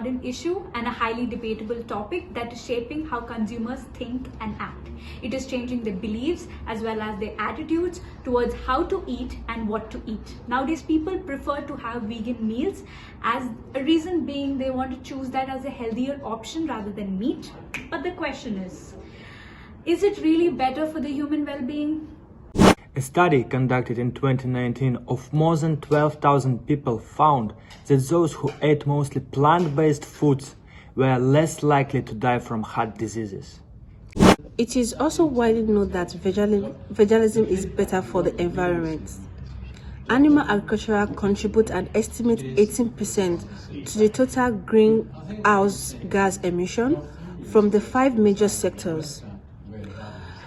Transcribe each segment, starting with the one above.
postmodern issue and a highly debatable topic that is shaping how consumers think and act. It is changing their beliefs as well as their attitudes towards how to eat and what to eat. Nowadays, people prefer to have vegan meals, as a reason being they want to choose that as a healthier option rather than meat. But the question is it really better for the human well-being? A study conducted in 2019 of more than 12,000 people found that those who ate mostly plant-based foods were less likely to die from heart diseases. It is also widely known that veganism is better for the environment. Animal agriculture contributes an estimated 18% to the total greenhouse gas emission from the 5 major sectors.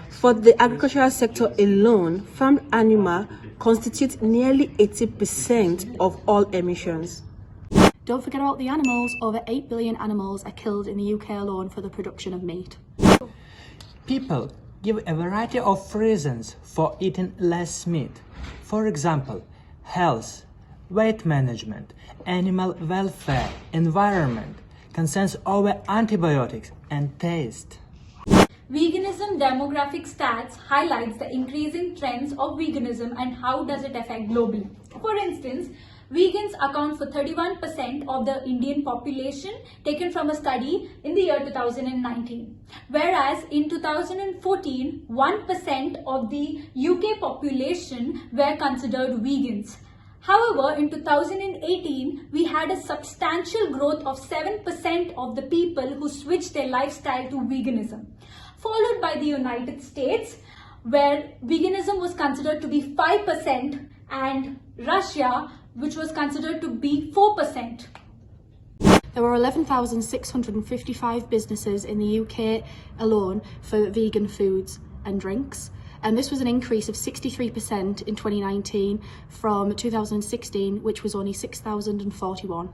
For the agricultural sector alone, farmed animals constitute nearly 80% of all emissions. Don't forget about the animals. Over 8 billion animals are killed in the UK alone for the production of meat. People give a variety of reasons for eating less meat. For example, health, weight management, animal welfare, environment, concerns over antibiotics, and taste. Veganism demographic stats highlights the increasing trends of veganism and how does it affect globally. For instance, vegans account for 31% of the Indian population, taken from a study in the year 2019. Whereas in 2014, 1% of the UK population were considered vegans. However, in 2018, we had a substantial growth of 7% of the people who switched their lifestyle to veganism, followed by the United States, where veganism was considered to be 5%, and Russia, which was considered to be 4%. There were 11,655 businesses in the UK alone for vegan foods and drinks, and this was an increase of 63% in 2019 from 2016, which was only 6,041.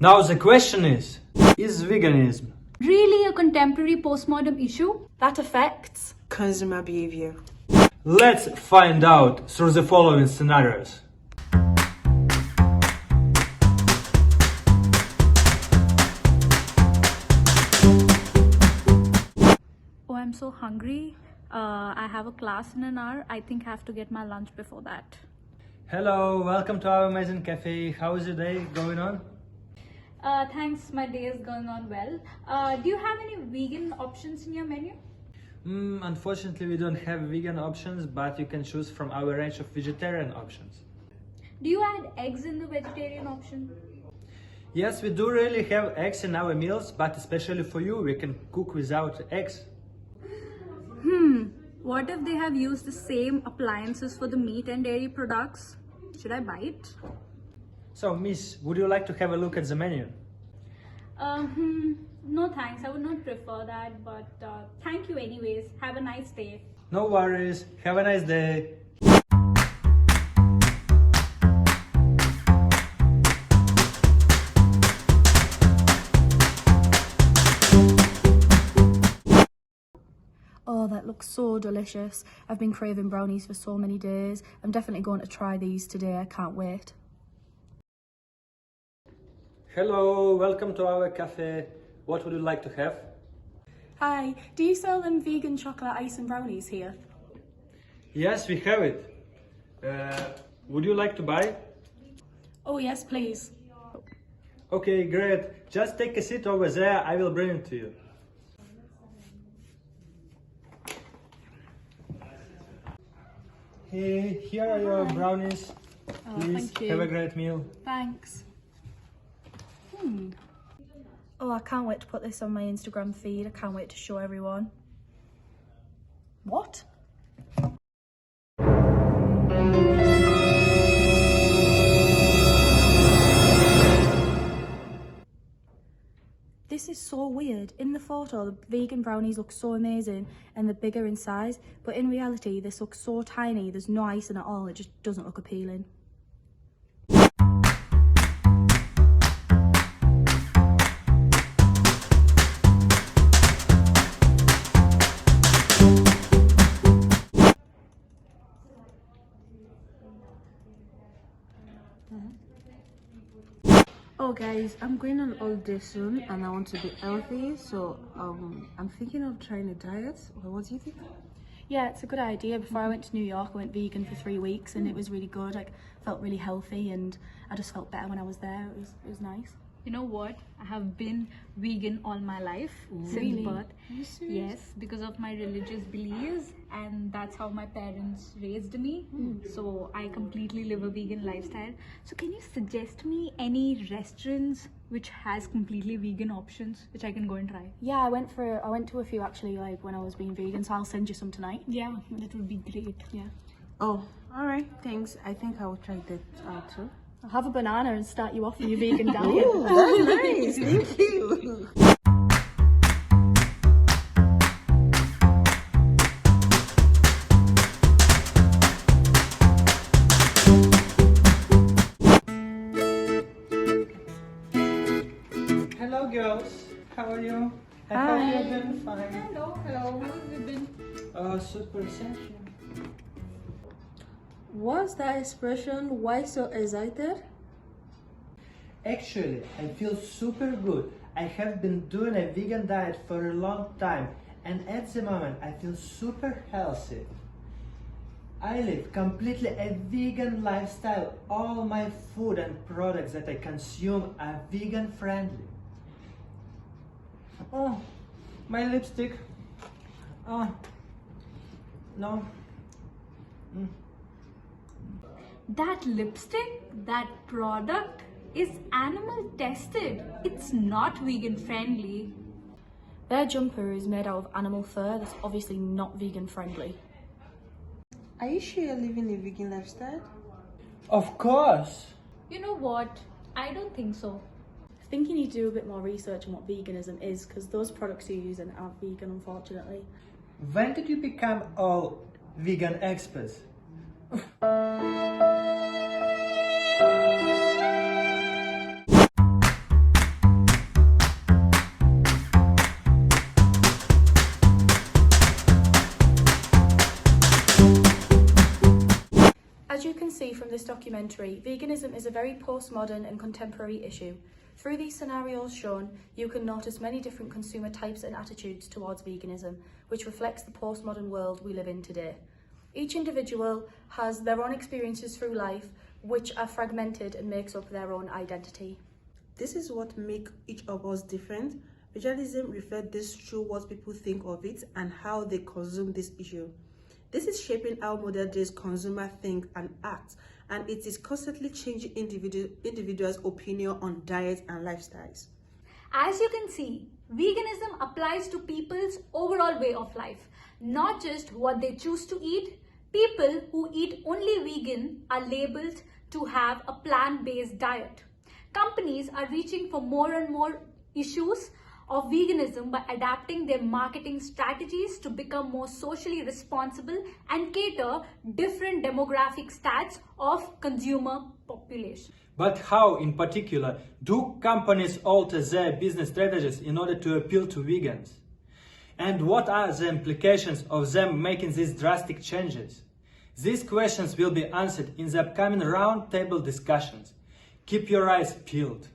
Now the question is veganism Really a contemporary postmodern issue that affects Consumer behavior. Let's find out through the following scenarios. Oh, I'm so hungry. I have a class in an hour. I think I have to get my lunch before that. Hello, welcome to our amazing cafe. How is your day going on? Thanks, my day is going on well. Do you have any vegan options in your menu? Unfortunately, we don't have vegan options, but you can choose from our range of vegetarian options. Do you add eggs in the vegetarian option? Yes, we do really have eggs in our meals, but especially for you, we can cook without eggs. What if they have used the same appliances for the meat and dairy products? Should I buy it? So, miss, would you like to have a look at the menu? No thanks, I would not prefer that, but thank you anyways. Have a nice day. No worries. Have a nice day. Oh, that looks so delicious. I've been craving brownies for so many days. I'm definitely going to try these today. I can't wait. Hello, welcome to our cafe. What would you like to have? Hi, do you sell them vegan chocolate ice and brownies here? Yes, we have it. Would you like to buy? Oh yes, please. Okay, great. Just take a seat over there. I will bring it to you. Hey, here are your brownies. Please thank you. have a great meal. Thanks. Oh, I can't wait to put this on my Instagram feed. I can't wait to show everyone. What? This is so weird. In the photo, the vegan brownies look so amazing and they're bigger in size, but in reality, this looks so tiny. There's no icing at all. It just doesn't look appealing. Well, guys, I'm going on holiday soon and I want to be healthy, so I'm thinking of trying a diet. Well, what do you think? Yeah, it's a good idea. Before I went to New York, I went vegan for 3 weeks and it was really good. I felt really healthy and I just felt better when I was there. It was nice. You know what? I have been vegan all my life since Really? birth. Are you serious? Yes, because of my religious beliefs, and that's how my parents raised me. So I completely live a vegan lifestyle. So can you suggest me any restaurants which has completely vegan options which I can go and try? Yeah, I went to a few actually, like when I was being vegan, so I'll send you some tonight. Yeah, that would be great. Yeah. Oh, all right. Thanks. I think I will try that out too. I'll have a banana and start you off on your vegan diet. Oh, that's nice. Thank you. Hello girls, how are you? I Hi. hope you're doing fine. Hello, how have you been? Supersonic. What's that expression? Why so excited? Actually, I feel super good. I have been doing a vegan diet for a long time, and at the moment I feel super healthy. I live completely a vegan lifestyle. All my food and products that I consume are vegan friendly. Oh, my lipstick. Oh, no. That lipstick, that product is animal tested. It's not vegan friendly. Their jumper is made out of animal fur that's obviously not vegan friendly. Are you sure you're living a vegan lifestyle? Of course. You know what? I don't think so. I think you need to do a bit more research on what veganism is, because those products you're using aren't vegan, unfortunately. When did you become all vegan experts? As you can see from this documentary, veganism is a very postmodern and contemporary issue. Through these scenarios shown, you can notice many different consumer types and attitudes towards veganism, which reflects the postmodern world we live in today. Each individual has their own experiences through life, which are fragmented and makes up their own identity. This is what makes each of us different. Veganism reflects this through what people think of it and how they consume this issue. This is shaping how modern day consumers think and act, and it is constantly changing individuals' opinion on diet and lifestyles. As you can see, veganism applies to people's overall way of life, not just what they choose to eat. People who eat only vegan are labeled to have a plant-based diet. Companies are reaching for more and more issues of veganism by adapting their marketing strategies to become more socially responsible and cater different demographic stats of consumer population. But how, in particular, do companies alter their business strategies in order to appeal to vegans? And what are the implications of them making these drastic changes? These questions will be answered in the upcoming roundtable discussions. Keep your eyes peeled.